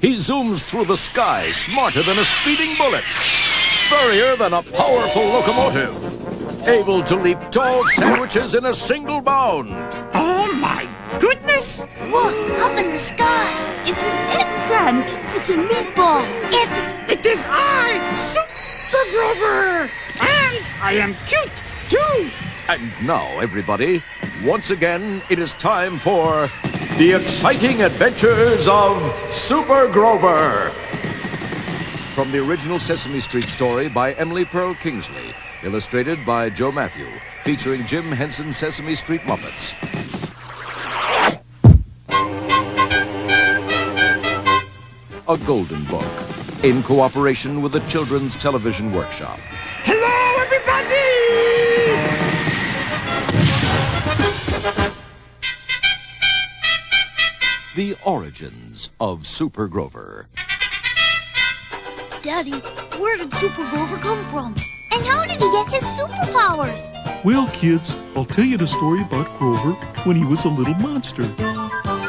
He zooms through the sky smarter than a speeding bullet, furrier than a powerful locomotive, able to leap tall sandwiches in a single bound. Oh my goodness! Look, up in the sky. It's an eggplant. It's a meatball. It is I, Super Grover! And I am cute, too! And now, everybody, once again, it is time for the exciting adventures of Super Grover. From the original Sesame Street story by Emily Pearl Kingsley, illustrated by Joe Matthew, featuring Jim Henson's Sesame Street Muppets. A Golden Book, in cooperation with the Children's Television Workshop. Hello, everybody! The origins of Super Grover. Daddy, where did Super Grover come from? And how did he get his superpowers? Well, kids, I'll tell you the story about Grover when he was a little monster.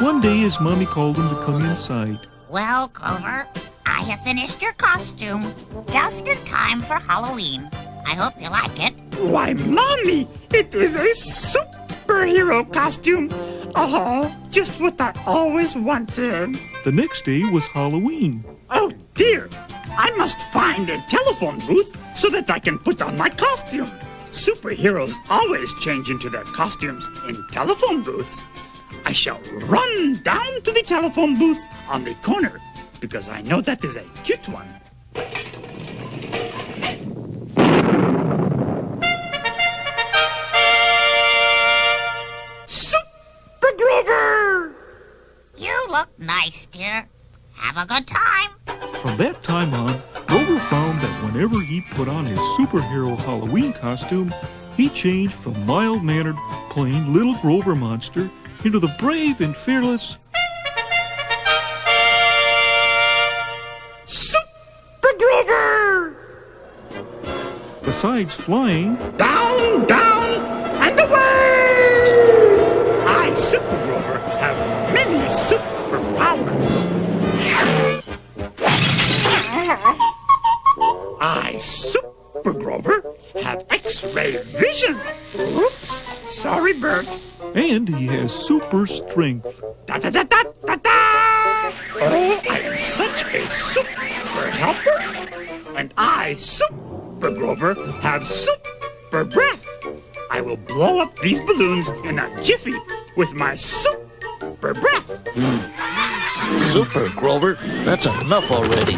One day his mommy called him to come inside. Well, Grover, I have finished your costume just in time for Halloween. I hope you like it. Why, Mommy, it is a superhero costume. Oh, just what I always wanted. The next day was Halloween. Oh, dear. I must find a telephone booth so that I can put on my costume. Superheroes always change into their costumes in telephone booths. I shall run down to the telephone booth on the corner because I know that is a cute one. Super Grover! You look nice, dear. Have a good time. From that time on, Grover found that whenever he put on his superhero Halloween costume, he changed from mild-mannered, plain little Grover monster into the brave and fearless Super Grover! Besides flying, Down, down, and away! I, Super Grover, have many superpowers. I, Super Grover, have X-ray vision. Oops, sorry, Bert. and he has super strength. Da-da-da-da-da-da! Oh, I am such a super helper. And I, Super Grover, have super breath. I will blow up these balloons in a jiffy with my super breath. Super, Grover. That's enough already.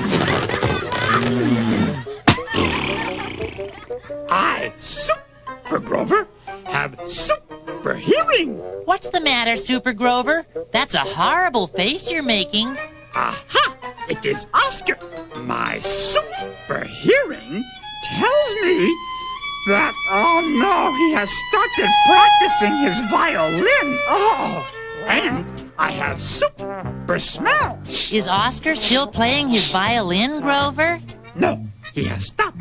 I, Super Grover, have super hearing. What's the matter, Super Grover? That's a horrible face you're making. Aha! It is Oscar. My super hearing tells me that, oh no, he has started practicing his violin. Oh, and I have super smell. Is Oscar still playing his violin, Grover? No, he has stopped.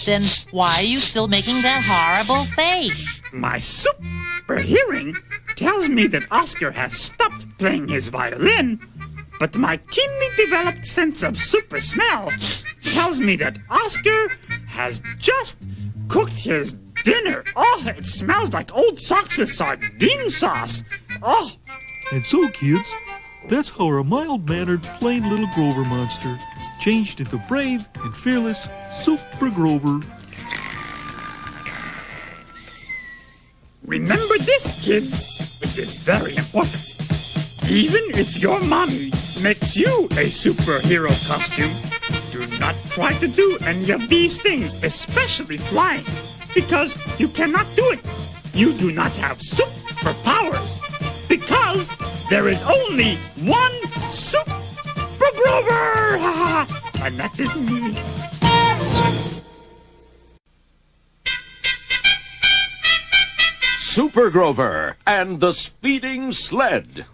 Then why are you still making that horrible face? My super hearing tells me that Oscar has stopped playing his violin, but my keenly developed sense of super smell tells me that Oscar has just cooked his dinner. Oh, it smells like old socks with sardine sauce. Oh, And so, kids, that's how our mild-mannered, plain little Grover monster changed into brave and fearless Super Grover. remember this, kids. It is very important. Even if your mommy makes you a superhero costume, do not try to do any of these things, especially flying, because you cannot do it. You do not have superpowers, because there is only one Super Grover! And that is me. Super Grover and the Speeding Sled.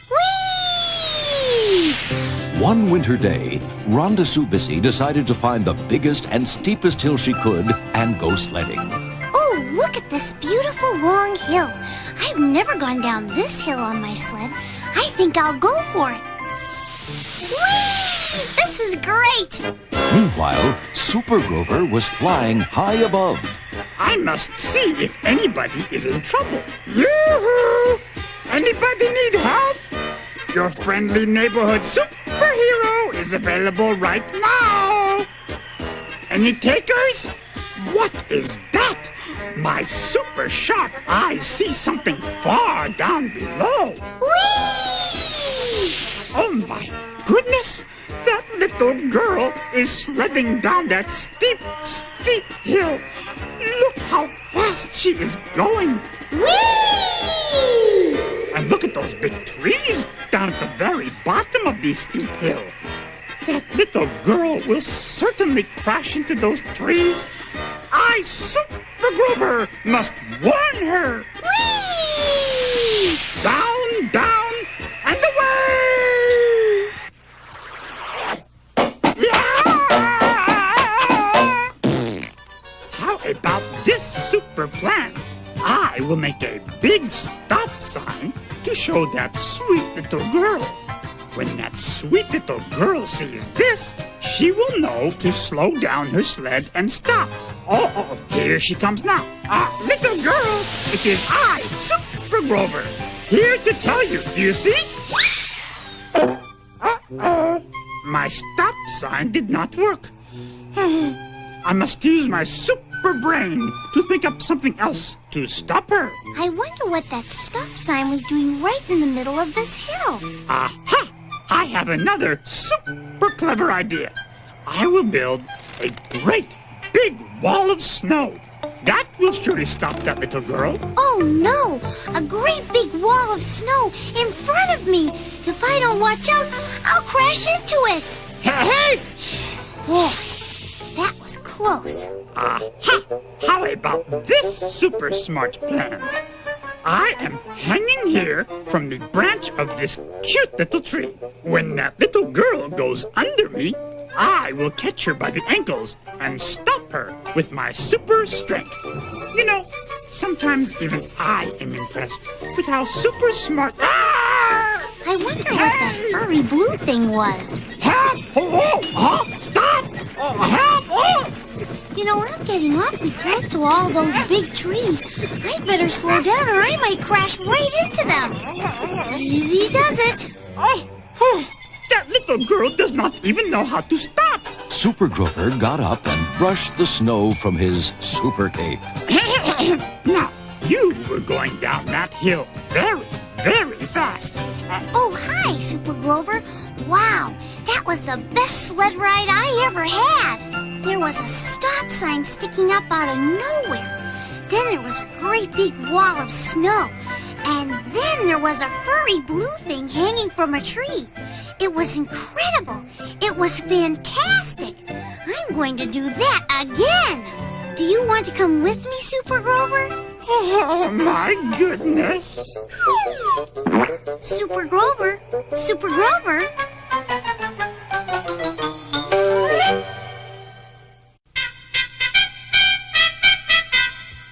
Whee! One winter day, Rhonda Sue Bissy decided to find the biggest and steepest hill she could and go sledding. Oh, look at this beautiful long hill. I've never gone down this hill on my sled. I think I'll go for it. Whee! This is great! Meanwhile, Super Grover was flying high above. I must see if anybody is in trouble. Yoo-hoo! Anybody need help? Your friendly neighborhood superhero is available right now. Any takers? What is that? My super sharp eyes see something far down below. Whee! Oh my goodness! That little girl is sledding down that steep, steep hill. Look how fast she is going. Whee! And look at those big trees down at the very bottom of this steep hill. That little girl will certainly crash into those trees. I, Super Grover, must warn her. Whee! Down, down, and away! Yeah! How about this super plan? I will make a big stop sign to show that sweet little girl. When that sweet little girl sees this, she will know to slow down her sled and stop. Oh, here she comes now. Little girl, it is I, Super Grover, here to tell you. Do you see? Uh-oh. My stop sign did not work. I must use my super brain to think up something else to stop her. I wonder what that stop sign was doing right in the middle of this hill. Aha! I have another super clever idea. I will build a great big wall of snow. That will surely stop that little girl. Oh no! A great big wall of snow in front of me. If I don't watch out, I'll crash into it. Hey! Boy, that was close. Aha! How about this super smart plan? I am hanging here from the branch of this cute little tree. When that little girl goes under me, I will catch her by the ankles and stop her with my super strength. You know, sometimes even I am impressed with how super smart... Ah! I wonder what that furry blue thing was. Help! Oh, stop! Oh, help! Oh! You know, I'm getting awfully close to all those big trees. I'd better slow down or I might crash right into them. Easy does it. Oh, that little girl does not even know how to stop. Super Grover got up and brushed the snow from his super cape. Now, you were going down that hill very, very fast. Oh, hi, Super Grover. Wow, that was the best sled ride I ever had. There was a stop sign sticking up out of nowhere. Then there was a great big wall of snow. And then there was a furry blue thing hanging from a tree. It was incredible. It was fantastic. I'm going to do that again. Do you want to come with me, Super Grover? Oh, my goodness. Super Grover? Super Grover?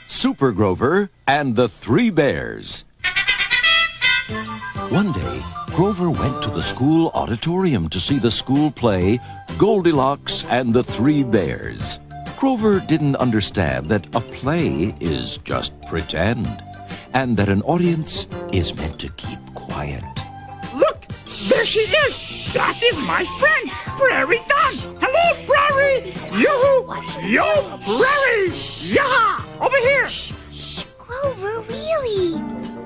Super Grover and the Three Bears. One day, Grover went to the school auditorium to see the school play Goldilocks and the Three Bears. Grover didn't understand that a play is just pretend, and that an audience is meant to keep quiet. Look, there she is. That is my friend, Prairie Dog. Hello, Prairie. Yoo-hoo. Yo, Prairie. Yaha. Over here. Grover, really?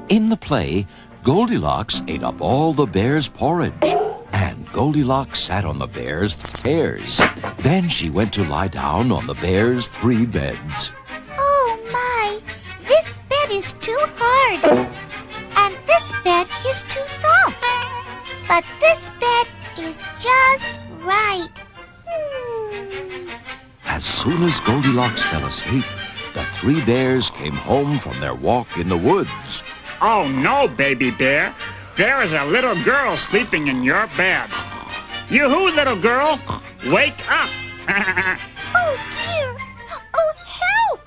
In the play, Goldilocks ate up all the bear's porridge, and Goldilocks sat on the bear's hairs. Then she went to lie down on the bear's 3 beds. Oh my, this bed is too hard. And this bed is too soft. But this bed is just right. As soon as Goldilocks fell asleep, the 3 bears came home from their walk in the woods. Oh, no, baby bear. There is a little girl sleeping in your bed. Yoo-hoo, little girl. Wake up. Oh, dear. Oh, help.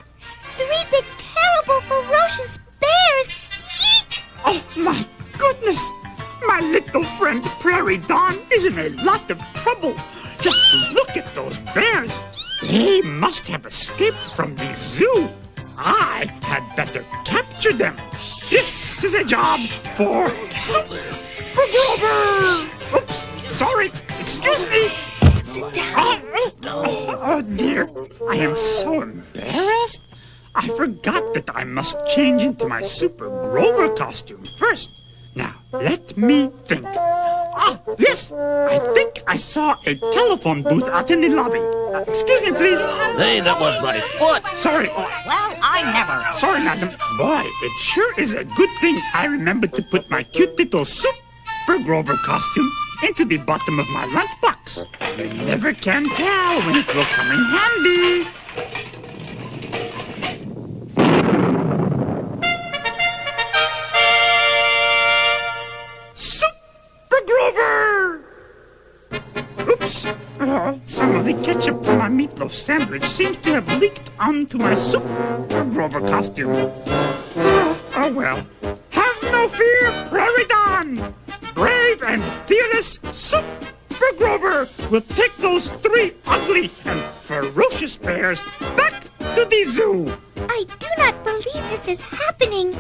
3 big, terrible, ferocious bears. Yeek! Oh, my goodness. My little little friend Prairie Dawn is in a lot of trouble. Just look at those bears. They must have escaped from the zoo. I had better capture them. This is a job for Super Grover. Oops, sorry. Excuse me. Sit down. Oh dear, I am so embarrassed. I forgot that I must change into my Super Grover costume first. Now, let me think. Yes, I think I saw a telephone booth out in the lobby. Excuse me, please. Hey, that was my foot. Sorry. Well, I never. Sorry, madam. Boy, it sure is a good thing I remembered to put my cute little Super Grover costume into the bottom of my lunchbox. You never can tell when it will come in handy. Super Grover! Oops. Some of the ketchup from my meatloaf sandwich seems to have leaked onto my Super Grover costume. Oh well. Have no fear, Prairie Dawn! Brave and fearless Super Grover will take those 3 ugly and ferocious bears back to the zoo. I do not believe this is happening.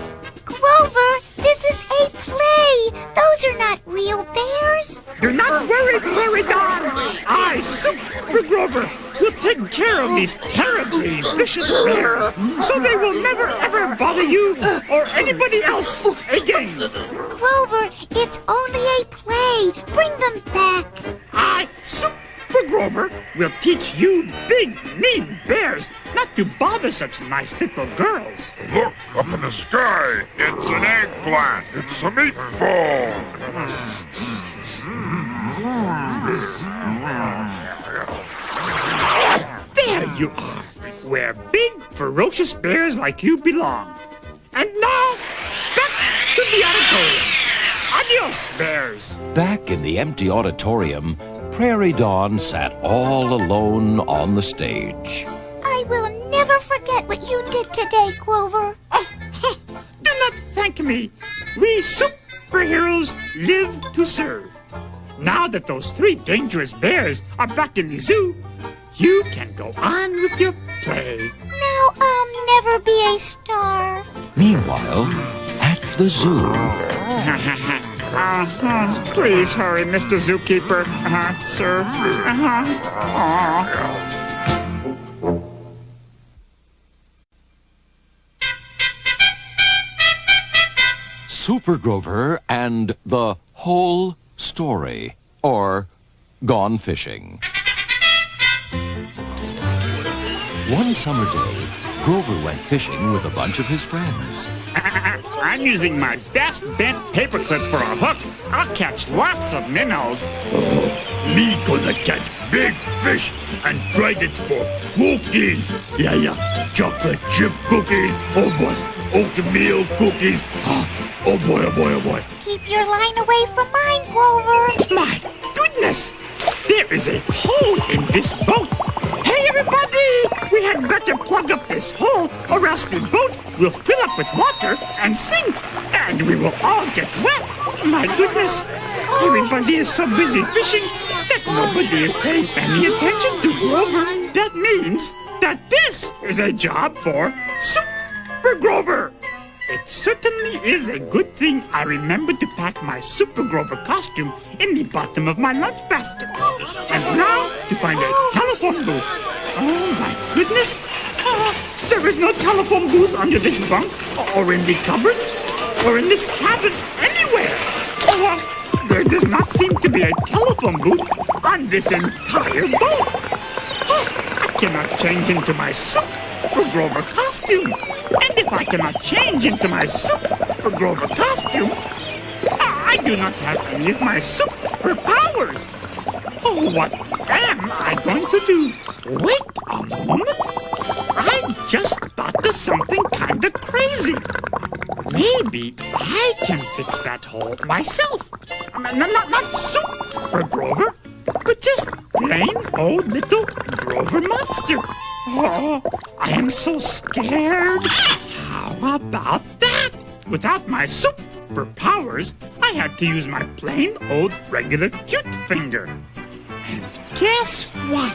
Grover, this is a play. Those are not real bears. Do not worry, Prairie Dawn. I, Super Grover, will take care of these terribly vicious bears so they will never ever bother you or anybody else again. Grover, it's only a play. Bring them back. I, Super Grover, will teach you big, mean bears not to bother such nice little girls. Look up in the sky. It's an eggplant. It's a meatball. There you are, where big, ferocious bears like you belong. And now, back to the auditorium. Adios, bears. Back in the empty auditorium, Prairie Dawn sat all alone on the stage. I will never forget what you did today, Grover. Do not thank me. We superheroes live to serve. Now that those 3 dangerous bears are back in the zoo, you can go on with your play. Now I'll never be a star. Meanwhile, at the zoo, Please hurry, Mr. Zookeeper. Sir. Super Grover and the Whole Story, or Gone Fishing. One summer day, Grover went fishing with a bunch of his friends. I'm using my best bent paperclip for a hook. I'll catch lots of minnows. Me gonna catch big fish and trade it for cookies. Yeah. Chocolate chip cookies. Oh boy. Oatmeal cookies. Oh boy. Keep your line away from mine, Grover. My goodness! There is a hole in this boat. Hey, everybody! We had better plug up this hole, or else the boat will fill up with water and sink, and we will all get wet. My goodness! Everybody is so busy fishing that nobody is paying any attention to Grover. That means that this is a job for Super Grover. It certainly is a good thing I remembered to pack my Super Grover costume in the bottom of my lunch basket. And now to find a telephone booth. Oh my goodness! There is no telephone booth under this bunk, or in the cupboards, or in this cabin, anywhere. There does not seem to be a telephone booth on this entire boat. I cannot change into my Super Grover costume. And if I cannot change into my Super Grover costume, I do not have any of my superpowers. Oh, what am I going to do? Wait a moment. I just thought of something kind of crazy. Maybe I can fix that hole myself. Not Super Grover, but just plain old little Grover Monster. Oh, I am so scared. How about that? without my superpowers, I had to use my plain old regular cute finger. And guess what?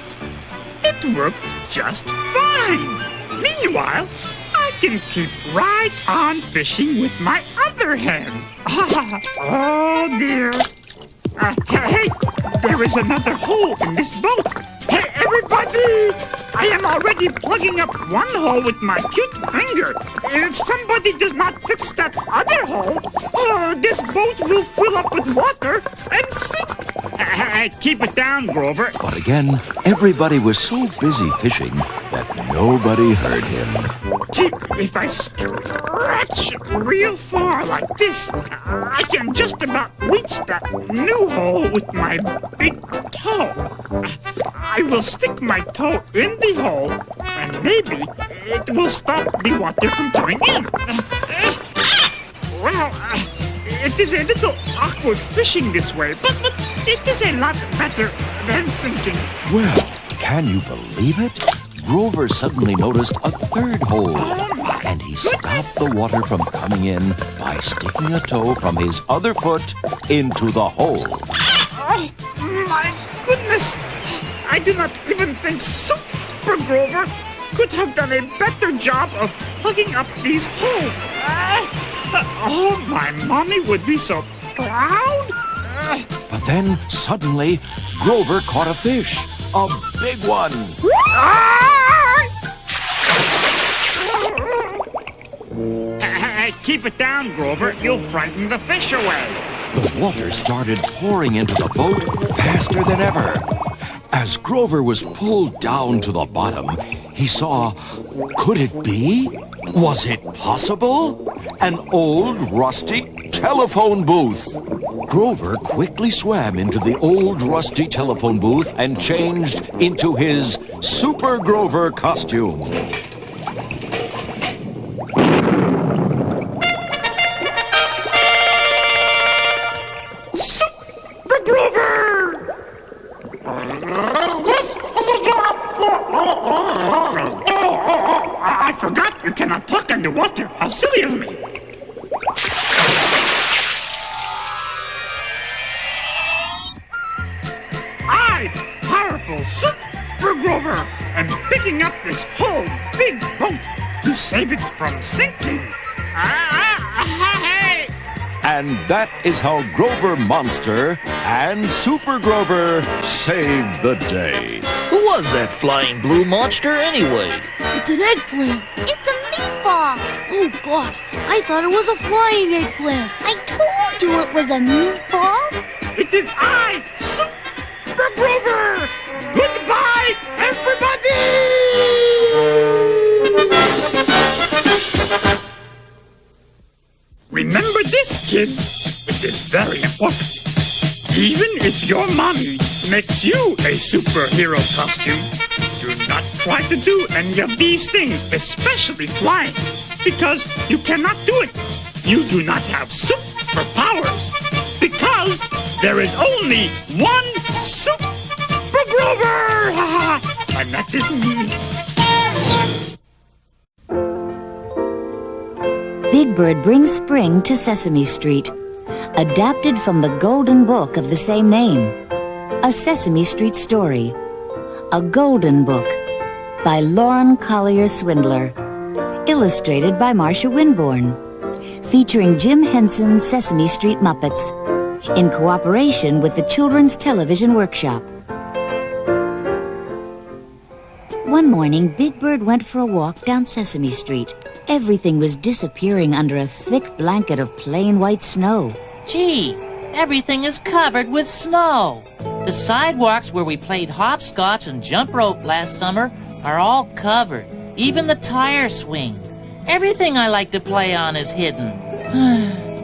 It worked just fine. Meanwhile, I can keep right on fishing with my other hand. Oh dear. Hey, there is another hole in this boat. Hey, everybody! I am already plugging up one hole with my cute finger. If somebody does not fix that other hole, this boat will fill up with water and sink. Keep it down, Grover. But again, everybody was so busy fishing that nobody heard him. Gee, if I stretch real far like this, I can just about reach that new hole with my big toe. I will stick my toe in the hole, and maybe it will stop the water from coming in. Well, it is a little awkward fishing this way, but it is a lot better than sinking. Well, can you believe it? Grover suddenly noticed a third hole, and he stopped the water from coming in by sticking a toe from his other foot into the hole. Oh, my goodness! I do not even think Super Grover could have done a better job of plugging up these holes. Oh, my mommy would be so proud. But then, suddenly, Grover caught a fish. A big one. Keep it down, Grover. You'll frighten the fish away. The water started pouring into the boat faster than ever. As Grover was pulled down to the bottom, he saw, could it be? Was it possible? An old rusty telephone booth. Grover quickly swam into the old rusty telephone booth and changed into his Super Grover costume. Super Grover! This is a job for... I forgot you cannot talk underwater. How silly of me. Powerful Super Grover, and picking up this whole big boat to save it from sinking. Hey! And that is how Grover Monster and Super Grover saved the day. Who was that flying blue monster anyway? It's an eggplant. It's a meatball. Oh, God. I thought it was a flying eggplant. I told you it was a meatball. It is I, Super Grover! Goodbye, everybody! Remember this, kids. It is very important. Even if your mommy makes you a superhero costume, do not try to do any of these things, especially flying, because you cannot do it. You do not have superpowers, because there is only one Super Grover! And that is me. Big Bird brings spring to Sesame Street. Adapted from the Golden Book of the same name. A Sesame Street story. A Golden Book by Lauren Collier Swindler. Illustrated by Marsha Winborn. Featuring Jim Henson's Sesame Street Muppets. In cooperation with the Children's Television Workshop. One morning, Big Bird went for a walk down Sesame Street. Everything was disappearing under a thick blanket of plain white snow. Gee, everything is covered with snow. The sidewalks where we played hopscotch and jump rope last summer are all covered. Even the tire swing. Everything I like to play on is hidden.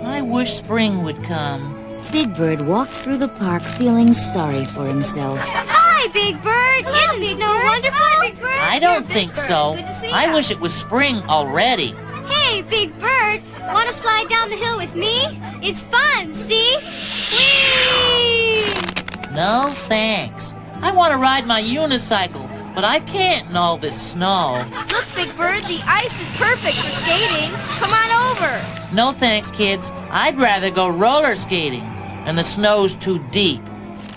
I wish spring would come. Big Bird walked through the park feeling sorry for himself. Hi, Big Bird. Isn't snow wonderful? Hi, Big Bird. I don't think so. Good to see I ya. wish it was spring already. Hey, Big Bird. Want to slide down the hill with me? It's fun, see? Whee! No, thanks. I want to ride my unicycle, but I can't in all this snow. Look, Big Bird, the ice is perfect for skating. Come on over. No thanks, kids. I'd rather go roller skating. And the snow's too deep.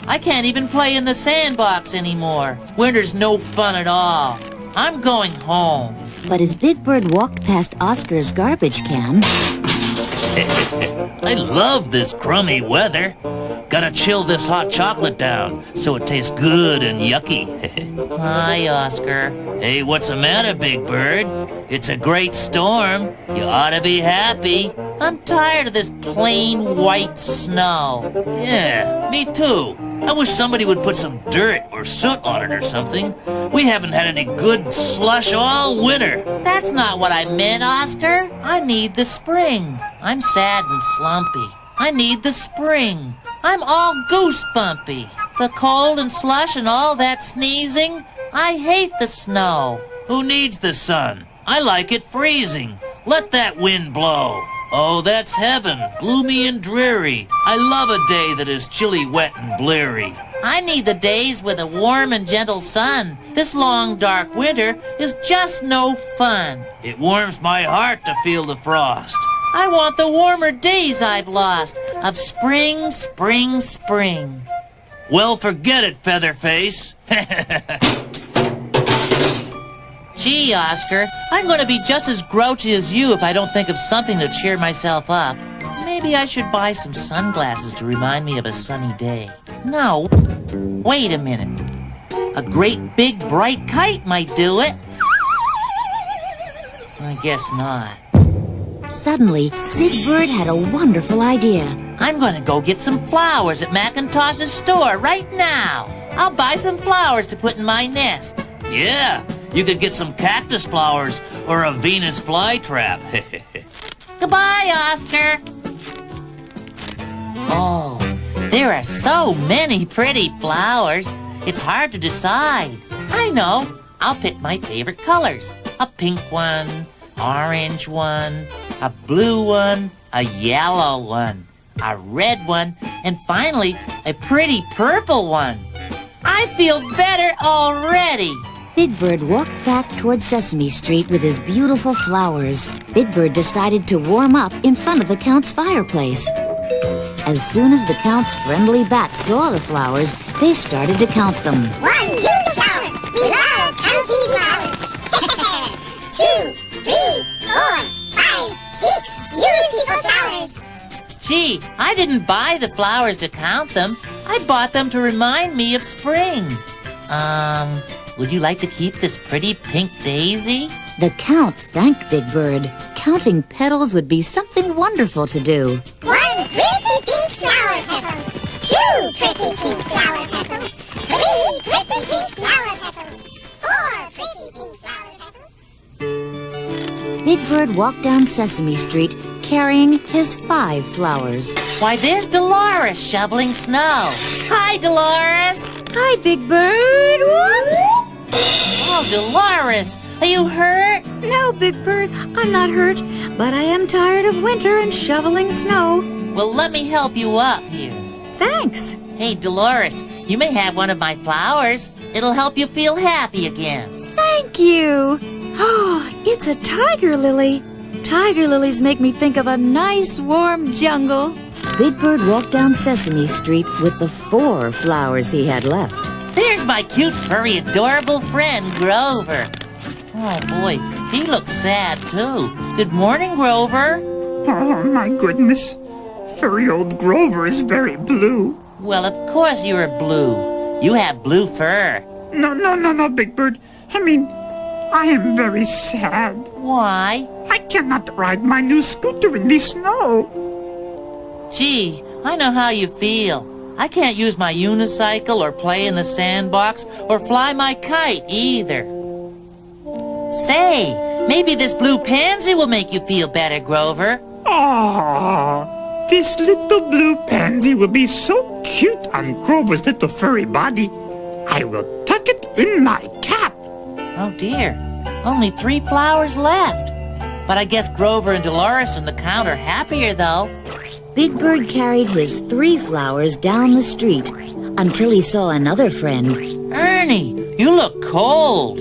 I can't even play in the sandbox anymore. Winter's no fun at all. I'm going home. But as Big Bird walked past Oscar's garbage can, I love this crummy weather. Gotta chill this hot chocolate down so it tastes good and yucky. Hi, Oscar. Hey, what's the matter, Big Bird? It's a great storm. You ought to be happy. I'm tired of this plain white snow. Yeah, me too. I wish somebody would put some dirt or soot on it or something. We haven't had any good slush all winter. That's not what I meant, Oscar. I need the spring. I'm sad and slumpy. I need the spring. I'm all goosebumpy. The cold and slush and all that sneezing. I hate the snow. Who needs the sun? I like it freezing. Let that wind blow. Oh, that's heaven, gloomy and dreary. I love a day that is chilly, wet, and bleary. I need the days with a warm and gentle sun. This long, dark winter is just no fun. It warms my heart to feel the frost. I want the warmer days I've lost of spring, spring, spring. Well, forget it, Featherface. Gee, Oscar, I'm going to be just as grouchy as you if I don't think of something to cheer myself up. Maybe I should buy some sunglasses to remind me of a sunny day. No, wait a minute. A great big bright kite might do it. I guess not. suddenly, Big Bird had a wonderful idea. I'm going to go get some flowers at Macintosh's store right now. I'll buy some flowers to put in my nest. Yeah, you could get some cactus flowers or a Venus flytrap. Goodbye, Oscar. Oh, there are so many pretty flowers. It's hard to decide. I know. I'll pick my favorite colors. A pink one, orange one, a blue one, a yellow one, a red one, and finally, a pretty purple one. I feel better already. Big Bird walked back toward Sesame Street with his beautiful flowers. Big Bird decided to warm up in front of the Count's fireplace. As soon as the Count's friendly bat saw the flowers, they started to count them. 1 beautiful flower. We love counting the flowers. 2, 3, 4, 5, 6 beautiful flowers. Gee, I didn't buy the flowers to count them. I bought them to remind me of spring. Would you like to keep this pretty pink daisy? The Count thanked Big Bird. Counting petals would be something wonderful to do. 1 pretty pink flower petal. 2 pretty pink flower petals. 3 pretty pink flower petals. 4 pretty pink flower petals. Big Bird walked down Sesame Street carrying his 5 flowers. Why, there's Dolores shoveling snow. Hi, Dolores. Hi, Big Bird. Whoops! Oh, Dolores, are you hurt? No, Big Bird, I'm not hurt, but I am tired of winter and shoveling snow. Well, let me help you up here. Thanks. Hey, Dolores, you may have one of my flowers. It'll help you feel happy again. Thank you. Oh, it's a tiger lily. Tiger lilies make me think of a nice warm jungle. Big Bird walked down Sesame Street with the 4 flowers he had left. There's my cute, furry, adorable friend, Grover. Oh, boy, he looks sad, too. Good morning, Grover. Oh, my goodness. Furry old Grover is very blue. Well, of course you're blue. You have blue fur. No, Big Bird. I mean, I am very sad. Why? I cannot ride my new scooter in the snow. Gee, I know how you feel. I can't use my unicycle or play in the sandbox or fly my kite either. Say, maybe this blue pansy will make you feel better, Grover. Oh, this little blue pansy will be so cute on Grover's little furry body. I will tuck it in my cap. Oh, dear. Only 3 flowers left. But I guess Grover and Dolores and the Count are happier, though. Big Bird carried his 3 flowers down the street until he saw another friend. Ernie, you look cold.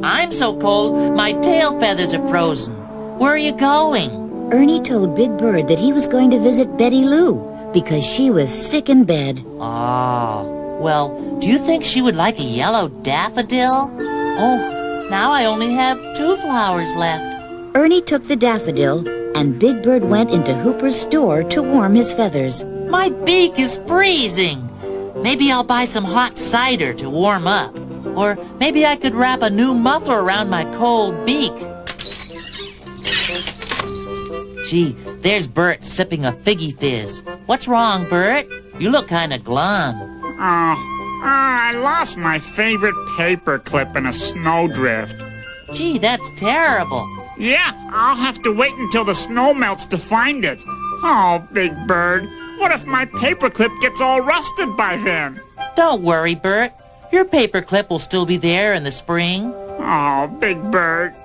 I'm so cold, my tail feathers are frozen. Where are you going? Ernie told Big Bird that he was going to visit Betty Lou because she was sick in bed. Oh, well, do you think she would like a yellow daffodil? Oh, now I only have 2 flowers left. Ernie took the daffodil, and Big Bird went into Hooper's store to warm his feathers. My beak is freezing. Maybe I'll buy some hot cider to warm up. Or maybe I could wrap a new muffler around my cold beak. Gee, there's Bert sipping a figgy fizz. What's wrong, Bert? You look kind of glum. I lost my favorite paper clip in a snowdrift. Gee, that's terrible. Yeah, I'll have to wait until the snow melts to find it. Oh, Big Bird, what if my paperclip gets all rusted by then? Don't worry, Bert. Your paperclip will still be there in the spring. Oh, Big Bird.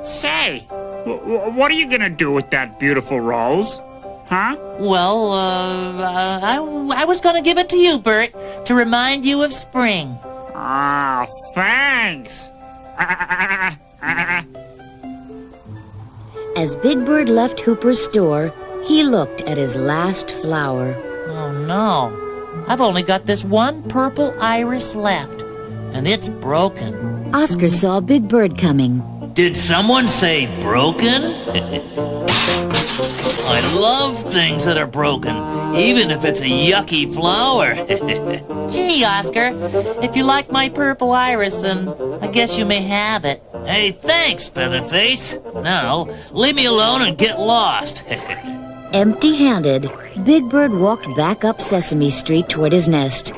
Say, what are you gonna do with that beautiful rose? Huh? Well, I was gonna give it to you, Bert, to remind you of spring. Oh, thanks. As Big Bird left Hooper's store, he looked at his last flower. Oh, no. I've only got this one purple iris left, and it's broken. Oscar saw Big Bird coming. Did someone say broken? I love things that are broken, even if it's a yucky flower. Gee, Oscar, if you like my purple iris, then I guess you may have it. Hey, thanks, Featherface. Now, leave me alone and get lost. Empty-handed, Big Bird walked back up Sesame Street toward his nest.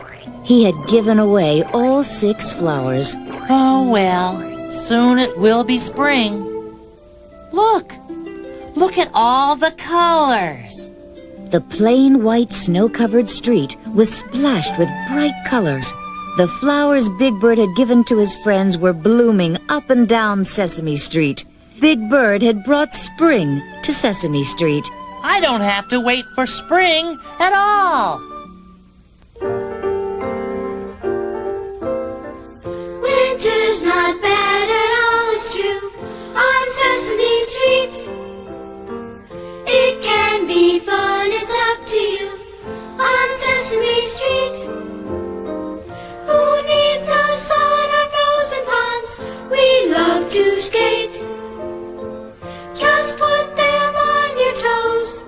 He had given away all 6 flowers. Oh, well, soon it will be spring. Look! Look at all the colors! The plain white snow-covered street was splashed with bright colors. The flowers Big Bird had given to his friends were blooming up and down Sesame Street. Big Bird had brought spring to Sesame Street. I don't have to wait for spring at all. Winter's not bad at all, it's true, on Sesame Street. It can be fun, it's up to you, on Sesame Street. Who needs the sun or frozen ponds? We love to skate. Just put them on your toes,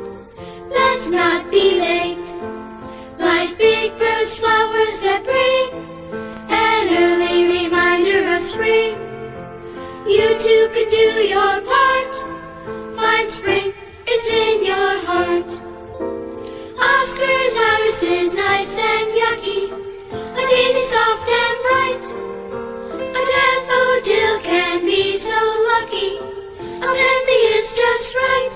let's not be late. Like Big Bird's flowers that bring an early reminder of spring. You too can do your part, find spring, it's in your heart. Oscar's iris is nice and yucky, a daisy soft and bright. A daffodil can be so lucky, a pansy is just right.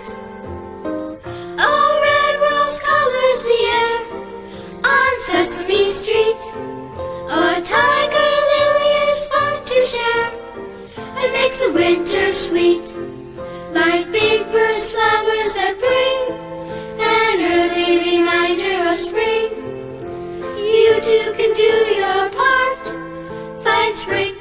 A red rose colors the air on Sesame Street. A tiger lily is fun to share and makes the winter sweet. Like Big Bird's flowers that bring an early reminder of spring. You too can do your part, find spring,